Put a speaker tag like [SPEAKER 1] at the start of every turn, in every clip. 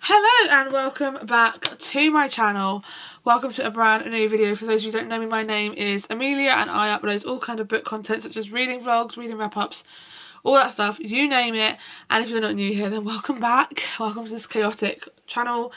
[SPEAKER 1] Hello and welcome back to my channel. Welcome to a brand new video. For those of you who don't know me, my name is Amelia and I upload all kinds of book content such as reading vlogs, reading wrap-ups, all that stuff, you name it. And if you're not new here, then welcome back. Welcome to this chaotic channel.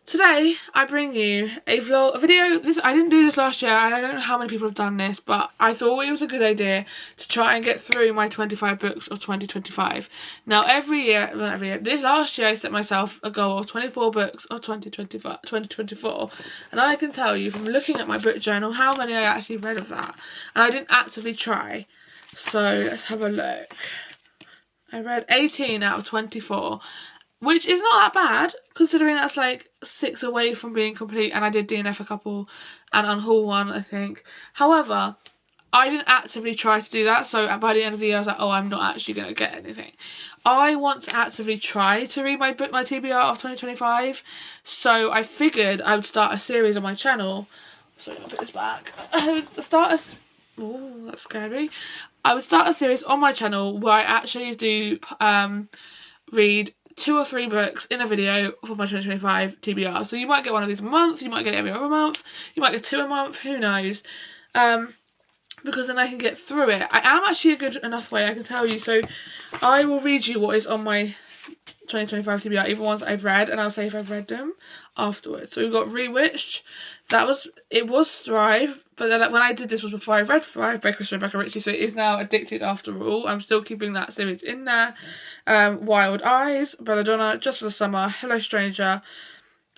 [SPEAKER 1] Today I bring you a video. I didn't do this last year and I don't know how many people have done this, but I thought it was a good idea to try and get through my 25 books of 2025. Now this last year I set myself a goal of 24 books of 2024, and I can tell you from looking at my book journal how many I actually read of that, and I didn't actively try. So let's have a look. I read 18 out of 24. Which is not that bad, considering that's like 6 away from being complete, and I did DNF a couple and unhaul one, I think. However, I didn't actively try to do that, so by the end of the year I was like, oh, I'm not actually going to get anything. I want to actively try to read my book, my TBR of 2025, so I figured I would start a series on my channel. So I'm going to put this back. I would start oh, that scared me. I would start a series on my channel where I actually do read 2 or 3 books in a video for my 2025 TBR. So you might get one of these a month, you might get it every other month, you might get 2 a month, who knows, because then I can get through it. I am actually a good enough way, I can tell you, so I will read you what is on my 2025 TBR, even ones I've read, and I'll say if I've read them afterwards. So we've got Rewitched, it was Thrive, but then when I did this was before I read Thrive by Chris and Rebecca Ritchie, so it is now Addicted after all. I'm still keeping that series in there. Wild Eyes, Belladonna, Just for the Summer, Hello Stranger,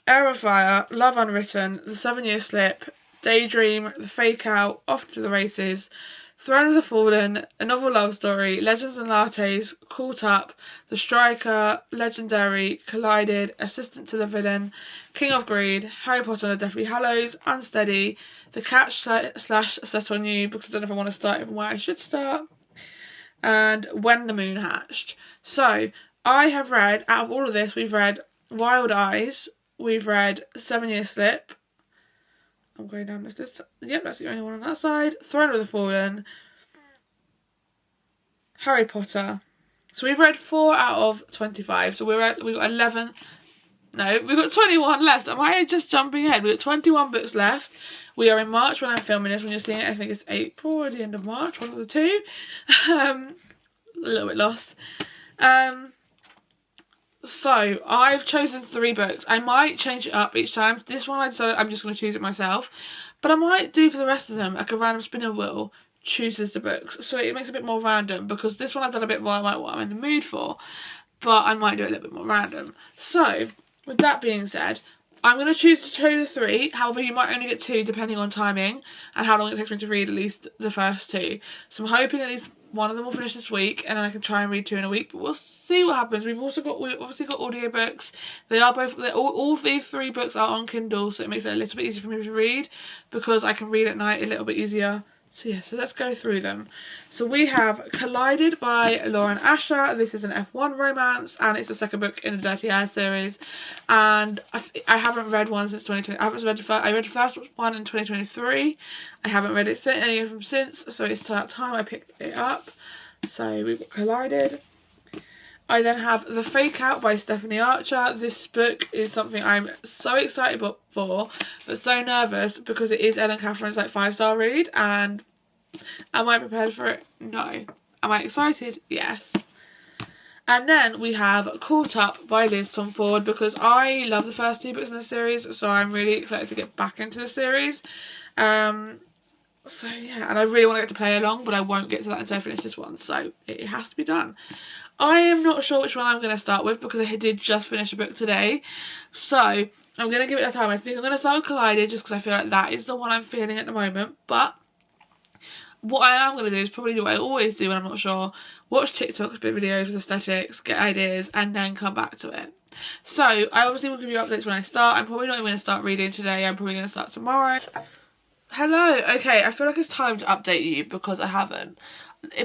[SPEAKER 1] Air of Fire, Love Unwritten, The 7-Year Slip, Daydream, The Fake Out, Off to the Races, Throne of the Fallen, A Novel Love Story, Legends and Lattes, Caught Up, The Striker, Legendary, Collided, Assistant to the Villain, King of Greed, Harry Potter and the Deathly Hallows, Unsteady, The Catch / Set on You, because I don't know if I want to start even where I should start, and When the Moon Hatched. So I have read, out of all of this, we've read Wild Eyes, we've read 7-Year Slip, I'm going down this, yep, that's the only one on that side, Throne of the Fallen, Harry Potter. So we've read 4 out of 25, so we've got 11, no, we've got 21 left. Am I just jumping ahead? We've got 21 books left. We are in March when I'm filming this. When you're seeing it, I think it's April or the end of March, one of the two. A little bit lost. So I've chosen 3 books. I might change it up each time. This one I decided I'm just going to choose it myself. But I might do for the rest of them like a random spinner wheel chooses the books. So it makes it a bit more random, because this one I've done a bit more like what I'm in the mood for. But I might do it a little bit more random. So with that being said, I'm going to choose the 3. However, you might only get 2 depending on timing and how long it takes me to read at least the first 2. So I'm hoping at least one of them will finish this week, and then I can try and read 2 in a week. But we'll see what happens. We've obviously got audiobooks. All these 3 books are on Kindle, so it makes it a little bit easier for me to read, because I can read at night a little bit easier. So yeah, so let's go through them. So we have Collided by Lauren Asher. This is an F1 romance, and it's the second book in the Dirty Air series. And I haven't read one since 2020. I read the first one in 2023. I haven't read any of them since, so it's that time I picked it up. So we've got Collided. I then have The Fake Out by Stephanie Archer. This book is something I'm so excited for, but so nervous, because it is Ellen Catherine's like 5-star read, and am I prepared for it? No. Am I excited? Yes. And then we have Caught Up by Liz Tom Ford, because I love the first 2 books in the series, so I'm really excited to get back into the series. So yeah, and I really want to get to play along, but I won't get to that until I finish this one, so it has to be done. I am not sure which one I'm going to start with, because I did just finish a book today. So I'm going to give it a time. I think I'm going to start with Collided, just because I feel like that is the one I'm feeling at the moment. But what I am going to do is probably do what I always do when I'm not sure. Watch TikToks, bit videos with aesthetics, get ideas, and then come back to it. So I obviously will give you updates when I start. I'm probably not even going to start reading today. I'm probably going to start tomorrow. Hello. Okay, I feel like it's time to update you, because I haven't.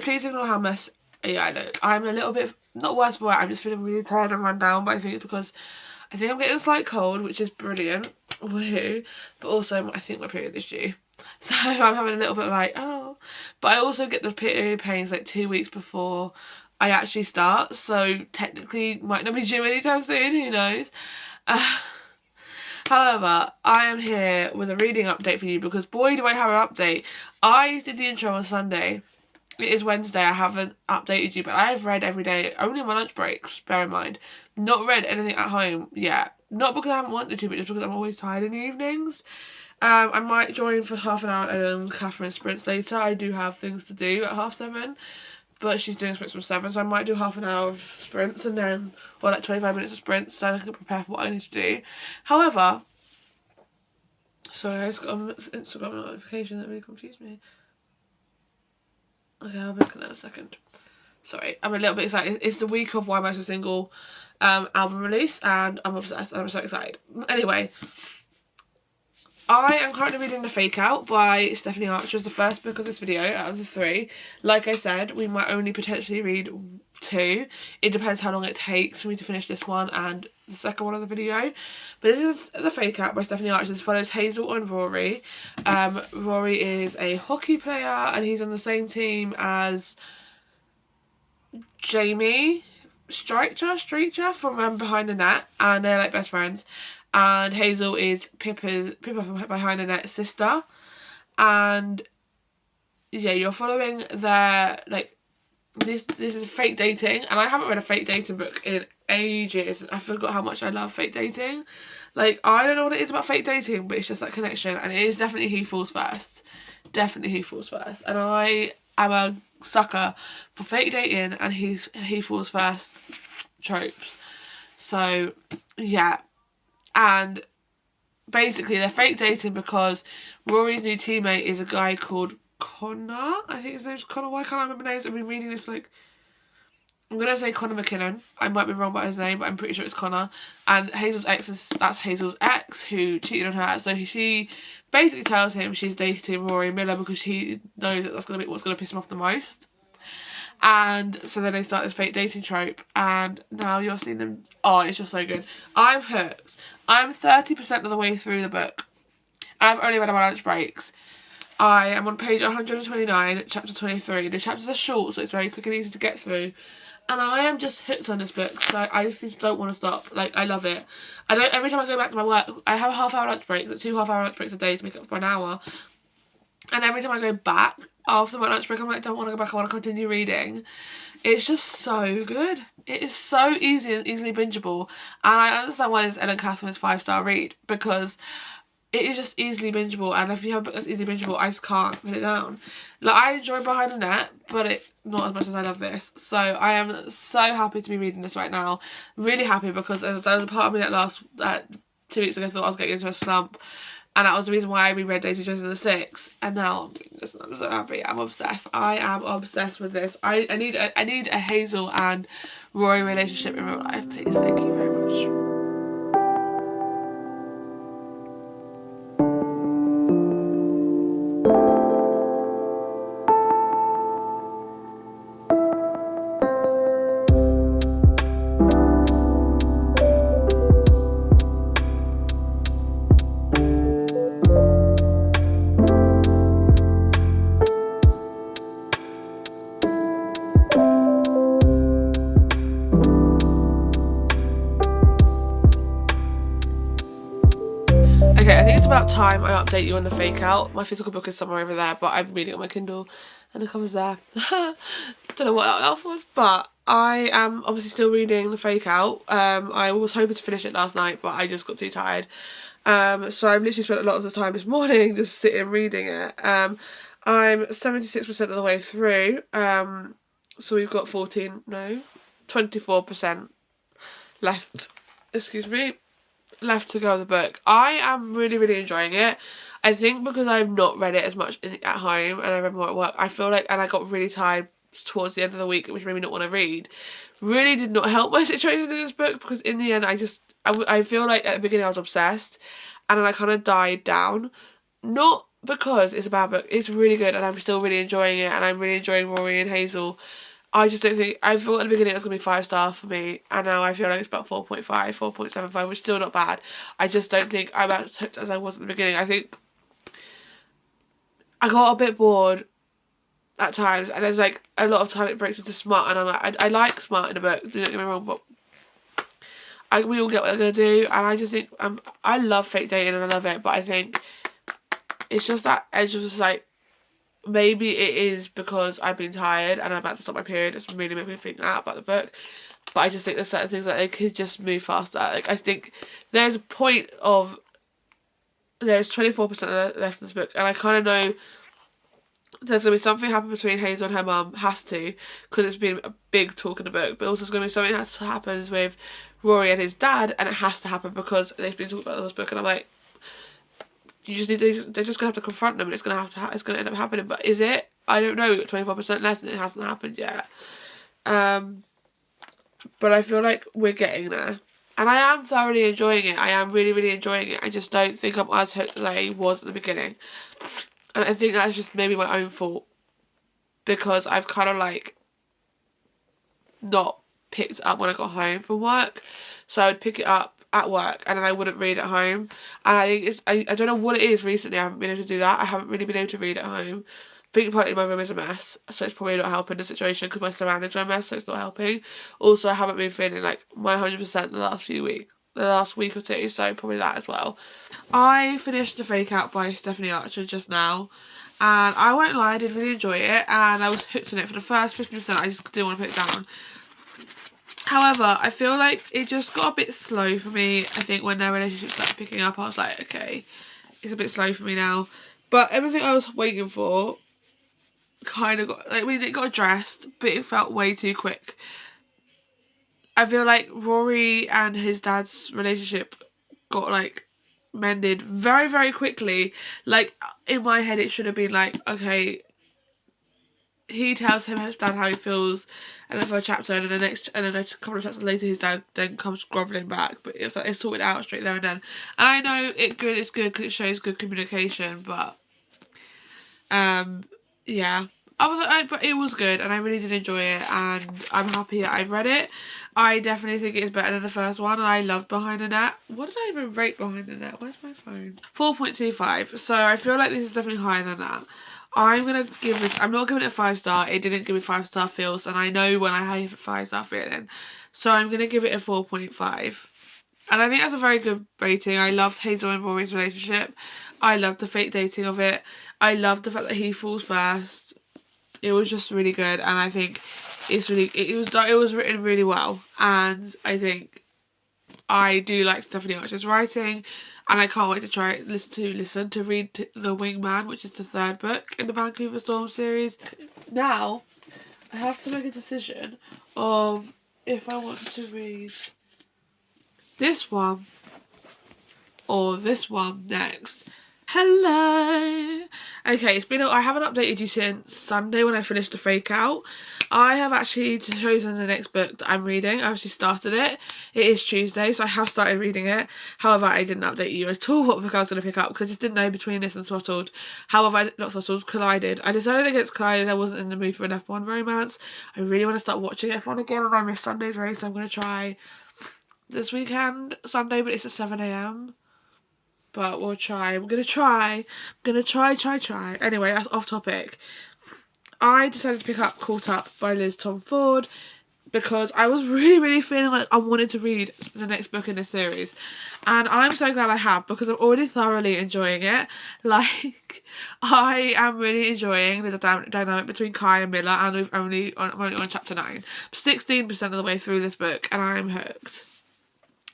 [SPEAKER 1] Please ignore how messy I look. I'm a little bit, not worse for it, I'm just feeling really tired and run down, but I think it's because I think I'm getting a slight cold, which is brilliant. Woohoo. But also, I think my period is due. So I'm having a little bit of like, oh. But I also get the period pains like 2 weeks before I actually start, so technically might not be due anytime soon, who knows. However, I am here with a reading update for you because boy do I have an update. I did the intro on Sunday. It is Wednesday, I haven't updated you, but I have read every day, only on my lunch breaks, bear in mind. Not read anything at home yet. Not because I haven't wanted to, but just because I'm always tired in the evenings. I might join for half an hour and Catherine sprints later. I do have things to do at 7:30, but she's doing sprints from 7, so I might do half an hour of sprints and then, or like 25 minutes of sprints, so I can prepare for what I need to do. However, sorry, I just got an Instagram notification that really confused me. Okay, I'll be looking at that in a second. Sorry, I'm a little bit excited. It's the week of Why Am I So Single album release, and I'm obsessed and I'm so excited. Anyway, I am currently reading The Fake Out by Stephanie Archer. It's the first book of this video out of the 3. Like I said, we might only potentially read 2. It depends how long it takes for me to finish this one and the second one of the video. But this is The Fake Out by Stephanie Archer. This follows Hazel and Rory. Rory is a hockey player and he's on the same team as Jamie Streeter from Behind the Net, and they're like best friends. And Hazel is Pippa from Behind the Net's sister, and yeah, you're following their like this is fake dating, and I haven't read a fake dating book in ages. I forgot how much I love fake dating. Like, I don't know what it is about fake dating, but it's just that connection, and it is definitely he falls first. Definitely he falls first, and I am a sucker for fake dating and he falls first tropes. So yeah. And basically they're fake dating because Rory's new teammate is a guy called Connor. I think his name's Connor. Why can't I remember names? I've been reading this like... I'm going to say Connor McKinnon. I might be wrong about his name, but I'm pretty sure it's Connor. And that's Hazel's ex who cheated on her. So she basically tells him she's dating Rory Miller because she knows that that's going to be what's going to piss him off the most. And so then they start this fake dating trope, and now you're seeing them. Oh, it's just so good. I'm hooked. I'm 30% of the way through the book. I've only read on my lunch breaks. I am on page 129, chapter 23. The chapters are short, so it's very quick and easy to get through. And I am just hooked on this book, so I just don't want to stop. Like, I love it. Every time I go back to my work, I have a half-hour lunch break, like 2 half-hour lunch breaks a day to make up for an hour. And every time I go back after my lunch break, I'm like, I don't want to go back, I want to continue reading. It's just so good. It is so easy and easily bingeable. And I understand why this is Ellen Catherine's 5-star read, because it is just easily bingeable. And if you have a book that's easily bingeable, I just can't put it down. Like, I enjoy Behind the Net, but not as much as I love this. So I am so happy to be reading this right now. Really happy, because there was a part of me that 2 weeks ago thought I was getting into a slump. And that was the reason why I reread Daisy Jones and the Six. And now I'm doing this and I'm so happy. I'm obsessed. I am obsessed with this. I need a Hazel and Rory relationship in real life. Please, thank you very much. Okay, I think it's about time I update you on The Fake Out. My physical book is somewhere over there, but I'm reading it on my Kindle and the cover's there. Don't know what that elf was, but I am obviously still reading The Fake Out. I was hoping to finish it last night, but I just got too tired. So I've literally spent a lot of the time this morning just sitting reading it. I'm 76% of the way through. So we've got 24% left. Excuse me. Left to go of the book. I am really enjoying it. I think because I've not read it as much at home and I read more at work, I feel like, and I got really tired towards the end of the week, which made me not want to read, really did not help my situation in this book, because in the end I feel like at the beginning I was obsessed and then I kind of died down. Not because it's a bad book, it's really good and I'm still really enjoying it and I'm really enjoying Rory and Hazel. I just don't think, I thought at the beginning it was going to be 5-star for me, and now I feel like it's about 4.5, 4.75, which is still not bad. I just don't think I'm as hooked as I was at the beginning. I think I got a bit bored at times, and there's like a lot of time it breaks into smart, and I'm like, I like smart in a book, don't get me wrong, but we all get what they're gonna do, and I just think I love fake dating and I love it, but I think it's just that edge of just like, maybe it is because I've been tired and I'm about to start my period. It's really made me think that about the book. But I just think there's certain things that they could just move faster. Like, I think there's a point of, there's 24% left in this book, and I kind of know there's going to be something happen between Hazel and her mum, has to, because it's been a big talk in the book, but also there's going to be something that happens with Rory and his dad, and it has to happen because they've been talking about this book, and I'm like, you just need to, they're just going to have to confront them, and it's going to it's going to end up happening. But is it? I don't know. We've got 24% left and it hasn't happened yet. But I feel like we're getting there. And I am thoroughly enjoying it. I am really, really enjoying it. I just don't think I'm as hooked as I was at the beginning. And I think that's just maybe my own fault, because I've kind of like not picked it up when I got home from work. So I would pick it up at work and then I wouldn't read at home. And I think it's, I don't know what it is recently, I haven't been able to do that. I haven't really been able to read at home. I think partly my room is a mess, so it's probably not helping the situation because my surroundings are a mess, so it's not helping. Also, I haven't been feeling like my 100% the last few weeks, the last week or two, so probably that as well. I finished The Fake Out by Stephanie Archer just now, and I won't lie, I did really enjoy it, and I was hooked on it for the first 50%. I just didn't want to put it down. However, I feel like it just got a bit slow for me. I think when their relationship started picking up, I was like, okay, it's a bit slow for me now. But everything I was waiting for kind of got, like, I mean, it got addressed, but it felt way too quick. I feel like Rory and his dad's relationship got like mended very, very quickly. Like, in my head it should have been like, okay, he tells his dad how he feels, and then for a chapter, and then a couple of chapters later his dad then comes grovelling back, but it's like it's sorted out straight there and then. And I know it's good because it shows good communication, but yeah, but it was good and I really did enjoy it, and I'm happy that I've read it. I definitely think it is better than the first one, and I loved Behind the Net. What did I even rate Behind the Net? Where's my phone? 4.25, so I feel like this is definitely higher than that. I'm gonna give this, I'm not giving it a 5-star, it didn't give me 5-star feels, and I know when I have a 5-star feeling, so I'm gonna give it a 4.5. And I think that's a very good rating. I loved Hazel and Rory's relationship. I loved the fake dating of it. I loved the fact that he falls first. It was just really good, and I think it's really, it was written really well, and I think I do like Stephanie Archer's writing, and I can't wait to listen to read The Wingman, which is the 3rd book in the Vancouver Storm series. Now, I have to make a decision of if I want to read this one or this one next. Hello! Okay, it's been, I haven't updated you since Sunday when I finished The Fake Out. I have actually chosen the next book that I'm reading. I actually started it. It is Tuesday, so I have started reading it. However, I didn't update you at all what book I was going to pick up because I just didn't know between this and Throttled. However, not Throttled, Collided. I decided against Collided. I wasn't in the mood for an F1 romance. I really want to start watching F1 again, and I missed Sunday's race, so I'm going to try this weekend, Sunday, but it's at 7 AM. But we'll try. I'm going to try. Anyway, that's off topic. I decided to pick up Caught Up by Liz Tom Ford because I was really, really feeling like I wanted to read the next book in this series. And I'm so glad I have, because I'm already thoroughly enjoying it. Like, I am really enjoying the dynamic between Kai and Miller, and I'm only on chapter 9. I'm 16% of the way through this book and I'm hooked.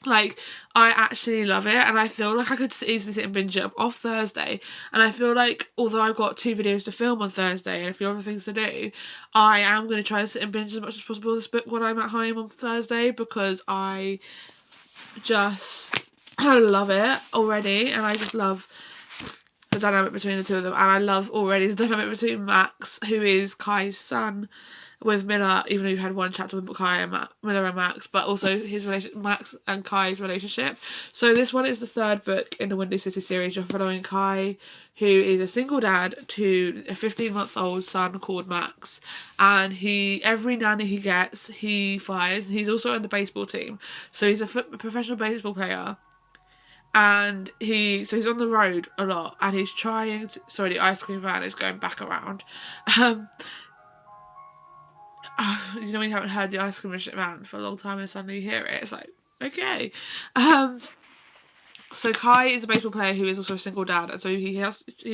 [SPEAKER 1] Like, I actually love it, and I feel like I could easily sit and binge it off Thursday. And I feel like, although I've got 2 videos to film on Thursday and a few other things to do, I am going to try to sit and binge as much as possible this book when I'm at home on Thursday, because I just love it already, and I just love the dynamic between the two of them. And I love already the dynamic between Max, who is Kai's son, with Miller, even though you had one chapter with Kai and Miller and Max, but also his Max and Kai's relationship. So this one is the 3rd book in the Windy City series. You're following Kai, who is a single dad to a 15-month-old son called Max, and every nanny he gets, he fires. He's also in the baseball team, so he's a professional baseball player. and he's on the road a lot, and he's trying to, sorry, the ice cream van is going back around. You know when you haven't heard the ice cream van for a long time and suddenly you hear it, it's like, okay. So Kai is a baseball player who is also a single dad, and so he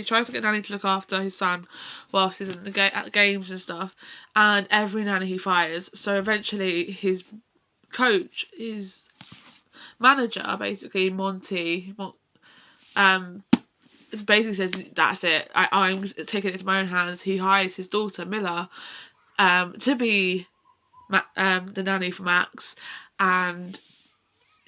[SPEAKER 1] tries to get nanny to look after his son whilst he's in at the games and stuff, and every nanny he fires. So eventually his coach, his manager, basically Monty, basically says, that's it, I'm taking it into my own hands. He hires his daughter Miller to be the nanny for Max, and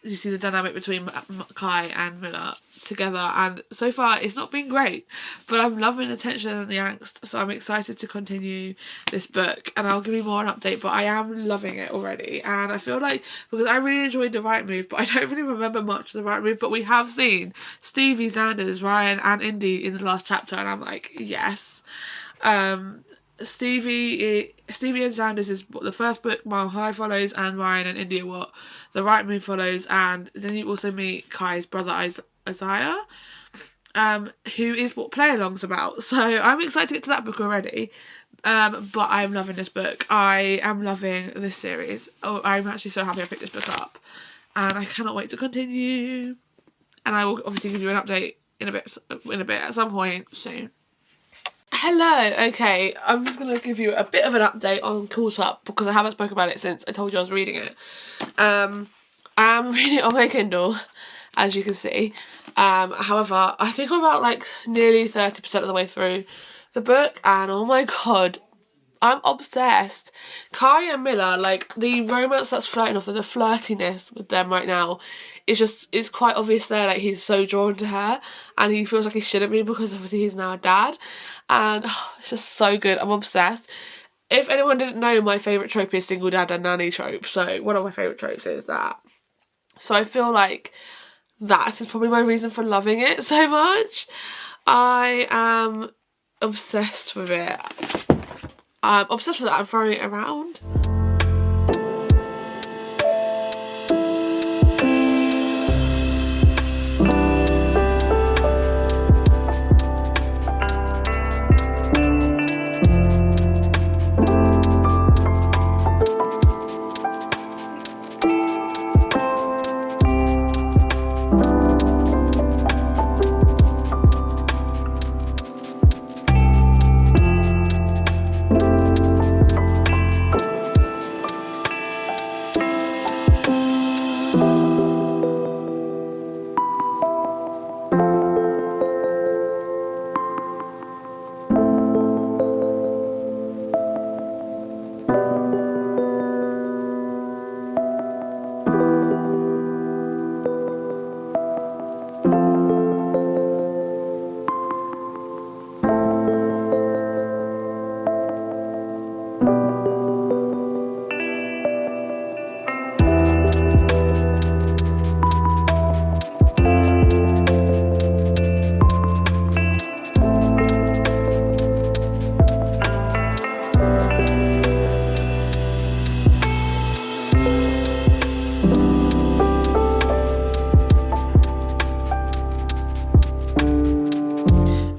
[SPEAKER 1] you see the dynamic between Kai and Miller together, and so far it's not been great, but I'm loving the tension and the angst, so I'm excited to continue this book, and I'll give you more an update, but I am loving it already. And I feel like, because I really enjoyed the right move, but I don't really remember much of the right move, but we have seen Stevie, Xanders, Ryan and Indy in the last chapter, and I'm like, yes. Stevie and Xanders is what the first book Mile High follows, and Ryan and India what the right move follows, and then you also meet Kai's brother Isaiah, who is what Play Along's about. So I'm excited to get to that book already, but I'm loving this book. I am loving this series. Oh, I'm actually so happy I picked this book up, and I cannot wait to continue. And I will obviously give you an update in a bit at some point soon. Hello, okay, I'm just going to give you a bit of an update on Caught Up, because I haven't spoken about it since I told you I was reading it. I am reading it on my Kindle, as you can see. However, I think I'm about like nearly 30% of the way through the book, and oh my god, I'm obsessed. Kai and Miller, like, the romance that's floating off, the flirtiness with them right now, it's quite obvious there, like, he's so drawn to her, and he feels like he shouldn't be, because obviously he's now a dad, and it's just so good. I'm obsessed. If anyone didn't know, my favourite trope is single dad and nanny trope, so one of my favourite tropes is that. So I feel like that is probably my reason for loving it so much. I am obsessed with it. I'm obsessed with that. I'm throwing it around.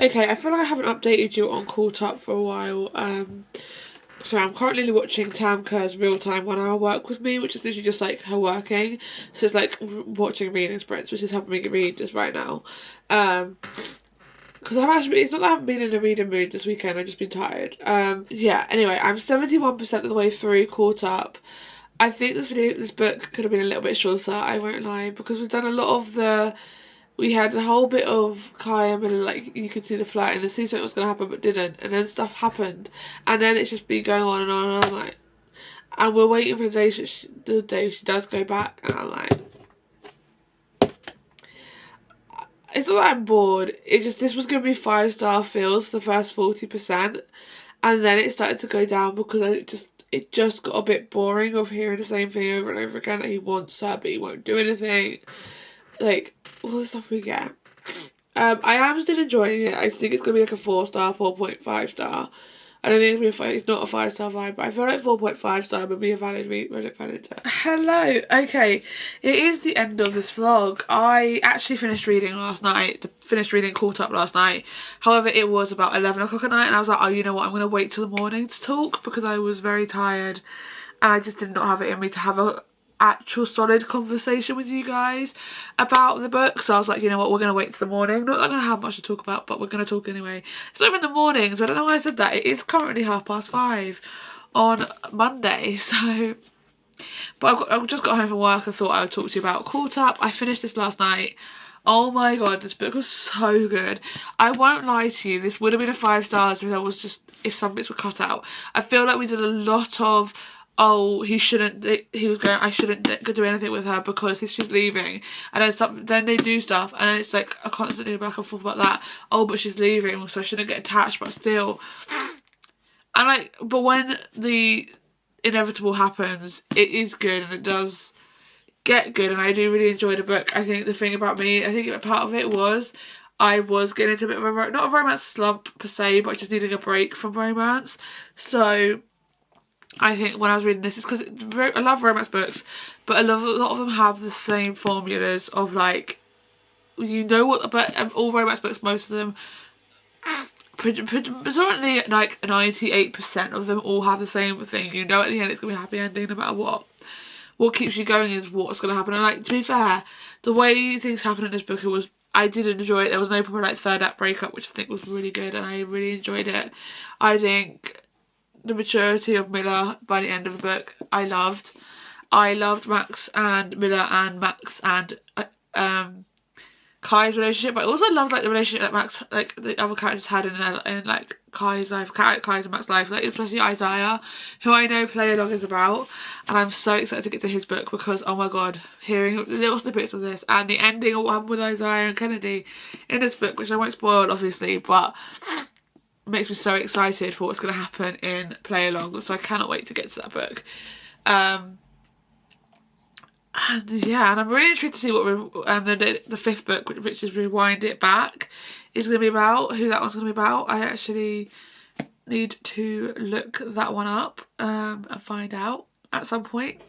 [SPEAKER 1] Okay, I feel like I haven't updated you on Caught Up for a while. So I'm currently watching Tam Kerr's Real Time 1 Hour Work With Me, which is literally just like her working. So it's like watching reading sprints, which is helping me read just right now. Because it's not that I haven't been in a reading mood this weekend, I've just been tired. Yeah, anyway, I'm 71% of the way through Caught Up. I think this book could have been a little bit shorter, I won't lie, because we've done a lot of we had a whole bit of Kai and Miller, like, you could see the flirt and see something was going to happen but didn't, and then stuff happened, and then it's just been going on, and I'm like, and we're waiting for the day she does go back, and I'm like, it's not that I'm bored, this was going to be 5-star feels the first 40%, and then it started to go down because it just got a bit boring of hearing the same thing over and over again, that he wants her but he won't do anything, like, all the stuff we get. I am still enjoying it. I think it's going to be like a 4-star, 4.5 star. I don't think it's not a 5-star vibe, but I feel like 4.5 star would be a valid Reddit validator. Hello, okay, it is the end of this vlog. I actually finished reading last night, caught up last night. However, it was about 11 o'clock at night and I was like, oh, you know what, I'm going to wait till the morning to talk because I was very tired and I just did not have it in me to have a actual solid conversation with you guys about the book. So I was like, you know what, we're going to wait till the morning. Not that I'm going to have much to talk about, but we're going to talk anyway. It's not even the morning, so I don't know why I said that. It is currently 5:30 on Monday, so... But I just got home from work and thought I would talk to you about Caught Up. I finished this last night. Oh my god, this book was so good. I won't lie to you, this would have been a 5 stars if some bits were cut out. I feel like we did a lot of, oh, I shouldn't do anything with her because she's leaving, and then they do stuff and then it's like a constantly back and forth about that. Oh, but she's leaving, so I shouldn't get attached, but still. And but when the inevitable happens, it is good and it does get good, and I do really enjoy the book. I think the thing about me, I think part of it was I was getting into a bit of a, not a romance slump per se, but just needing a break from romance. So I think when I was reading this, it's because I love romance books, but a lot of them have the same formulas of like, you know what, but all romance books, most of them, predominantly like 98% of them all have the same thing. You know at the end it's going to be a happy ending no matter what. What keeps you going is what's going to happen. And like, to be fair, the way things happen in this book, I did enjoy it. There was no proper like third act breakup, which I think was really good, and I really enjoyed it. I think the maturity of Miller by the end of the book, I loved. I loved Max and Miller and Max and Kai's relationship, but I also loved like the relationship that Max, like the other characters had in like Kai's life, Kai's and Max's life, like especially Isaiah, who I know Play Along is about, and I'm so excited to get to his book because oh my god, hearing little snippets of this and the ending of what happened with Isaiah and Kennedy in this book, which I won't spoil obviously, but makes me so excited for what's going to happen in Play Along, so I cannot wait to get to that book. And yeah, and I'm really intrigued to see what the 5th book, which is Rewind It Back, is going to be about, who that one's going to be about. I actually need to look that one up and find out at some point.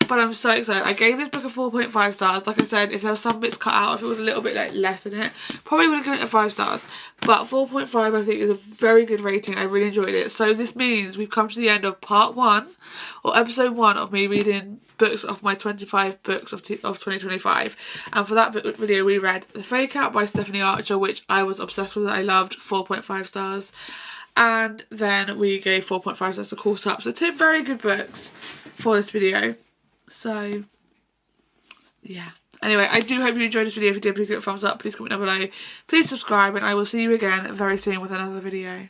[SPEAKER 1] But I'm so excited. I gave this book a 4.5 stars. Like I said, if there were some bits cut out, if it was a little bit like less in it, probably would have given it a 5 stars. But 4.5 I think is a very good rating. I really enjoyed it. So this means we've come to the end of part 1, or episode 1 of me reading books of my 25 books of 2025. And for that video we read The Fake Out by Stephanie Archer, which I was obsessed with. I loved, 4.5 stars. And then we gave 4.5 stars to Caught Up. So 2 very good books for this video. So yeah, anyway, I do hope you enjoyed this video. If you did, please give it a thumbs up, please comment down below, please subscribe, and I will see you again very soon with another video.